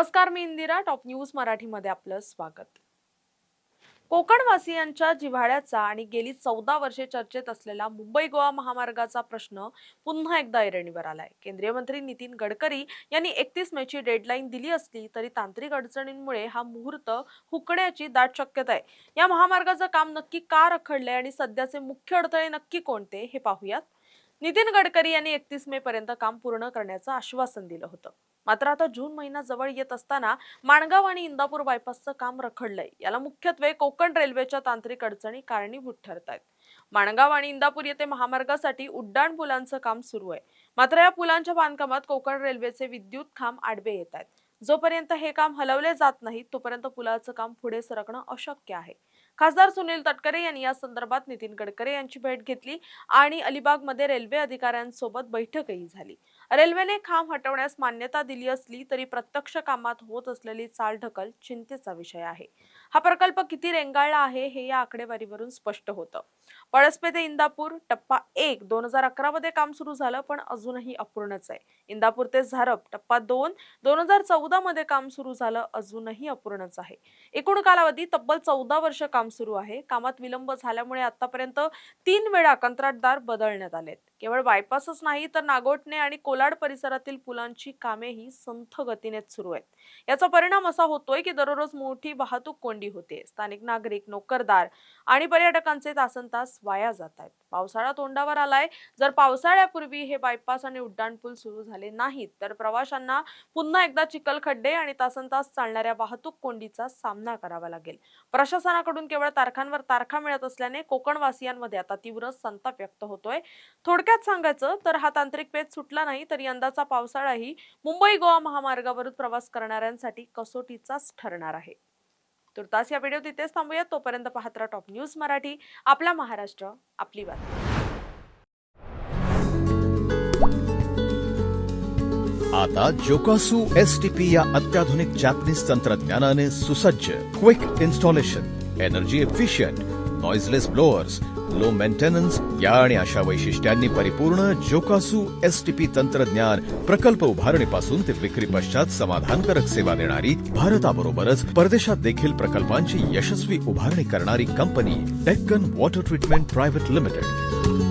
नमस्कार, मी Indira. Top news मराठीमध्ये आपलं स्वागत. कोकणवासियांच्या जिव्हाळ्याचा आणि गेली 14 वर्षे चर्चेत असलेला मुंबई गोवा महामार्गाचा प्रश्न पुन्हा एकदा ऐरणीवर आलाय. केंद्रीय मंत्री नितीन गडकरी यांनी 31 मेची डेडलाईन दिली असली तरी तांत्रिक अडचणींमुळे हा मुहूर्त हुकण्याची दाट शक्यता आहे. या महामार्गाचं काम नक्की का रखडलंय आणि सध्याचे मुख्य अडथळे नक्की कोणते हे पाहूयात. नितीन गडकरी यांनी 31 मे पर्यंत काम पूर्ण करण्याचं आश्वासन दिलं होतं. मात्र आता जून महिना जवळ येत असताना माणगाव आणि इंदापूर बायपासचं काम रखडलंय. याला मुख्यत्वे कोकण रेल्वेच्या तांत्रिक अडचणी कारणीभूत ठरतायत. माणगाव आणि इंदापूर येथे महामार्गासाठी उड्डाण पुलांचं काम सुरू आहे. मात्र या पुलांच्या बांधकामात कोकण रेल्वेचे विद्युत खांब आडवे येत आहेत. जोपर्यंत हे काम हलवले जात नाही तोपर्यंत पुलाचं काम पुढे सरकणं अशक्य आहे. खासदार सुनील तटकरे यांनी या संदर्भात नितीन गडकरी यांची भेट घेतली आणि अलिबागमध्ये रेल्वे अधिकाऱ्यांसोबत बैठकही झाली. रेल्वेने खांब हटवण्यास मान्यता दिली असली तरी प्रत्यक्ष कामात होत असलेली चालढकल चिंतेचा विषय आहे. हा प्रकल्प किती रेंगाळला आहे हे या आकडेवारीवरून स्पष्ट होतं. पळसपे ते इंदापूर टप्पा 1 2011 मध्ये काम सुरू झालं पण अजूनही अपूर्णच आहे. इंदापूर ते झारप टप्पा 2 2014 मध्ये काम सुरू झालं, अजूनही अपूर्णच आहे. एकूण कालावधी तब्बल 14 वर्ष काम सुरू आहे. कामात विलंब झाल्यामुळे आतापर्यंत 3 वेळा कंत्राटदार बदलण्यात आलेत. केवळ बायपासच नाही तर नागोठणे आणि कोलाड परिसरातील पुलांची कामेही संथ गतीने सुरू आहेत. याचा परिणाम असा होतोय की दररोज मोठी वाहतूक कोंडी होते. स्थानिक नागरिक, नोकरदार आणि पर्यटकांचे तासनतास वाया जात आहेत. पावसाळा तोंडावर आलाय. जर पावसाळ्यापूर्वी हे बायपास आणि उड्डाणपूल सुरू झाले नाहीत तर प्रवाशांना पुन्हा एकदा चिखलखड्डे आणि तासनतास चालणाऱ्या वाहतूक कोंडीचा सामना करावा लागेल. प्रशासनाकडून केवळ तारखांवर तारखा मिळत असल्याने कोकणवासियांमध्ये आता तीव्र संताप व्यक्त होतोय. थोडक्यात सांगायचं तर हा तांत्रिक पेच सुटला नाही तर यंदाचा पावसाळाही मुंबई गोवा महामार्गावरून प्रवास करणाऱ्यांसाठी कसोटीचाच ठरणार आहे. तुर्तास या व्हिडिओ तिथेच थांबूया. तोपर्यंत पाहत राहा टॉप न्यूज मराठी. आपला महाराष्ट्र, आपली बातमी. आता जोकासू एसटीपी या अत्याधुनिक जॅपनीज तंत्रज्ञानाने सुसज्ज, quick installation, energy efficient, noiseless blowers, low maintenance या आणि अशा वैशिष्ट्यांनी परिपूर्ण जोकासू एसटीपी तंत्रज्ञान प्रकल्प उभारणीपासून ते विक्री पश्चात समाधानकारक सेवा देणारी, भारताबरोबरच परदेशात देखील प्रकल्पांची यशस्वी उभारणी करणारी company Deccan water treatment private limited.